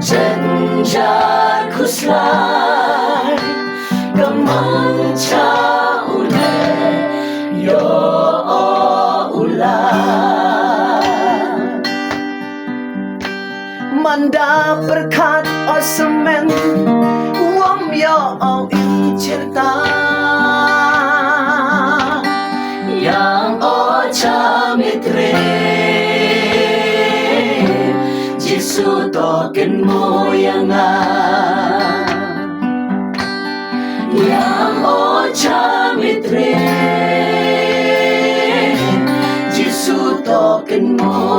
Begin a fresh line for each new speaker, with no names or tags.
Janjar kuslan kemanca ulen yo ulan manda berkat osemen wom yo incerta yang ocamitre Jesu token moyangan yang ocamitre Jesu token moyangan